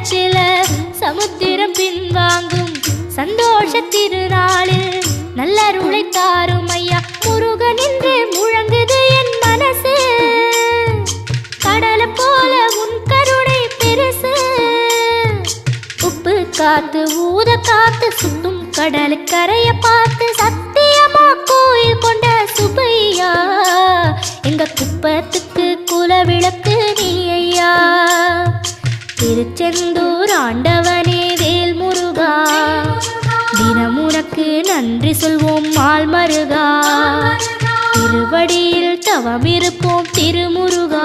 உள்ளத்தில சமுத்திரம் பின்வாங்கும் சந்தோஷ திருநாளில் நல்லருளை தாரும் ஐயா முருகன் என்று முழங்குது என் மனசு கடலை போல உன் கருணை பெருசு உப்பு காத்து ஊத காத்து சுத்தும் கடலுக்கரைய பார்த்து சத்தியமா கோயில் கொண்ட சுபையா எங்க குப்பத்துக்கு குலவிளக்கு நீ ஐயா திருச்செந்தூர் ஆண்டவனே வேல் முருகா தினம் உனக்கு நன்றி சொல்வோம் மால் மருகா திருவடியில் தவம் இருப்போம் திருமுருகா.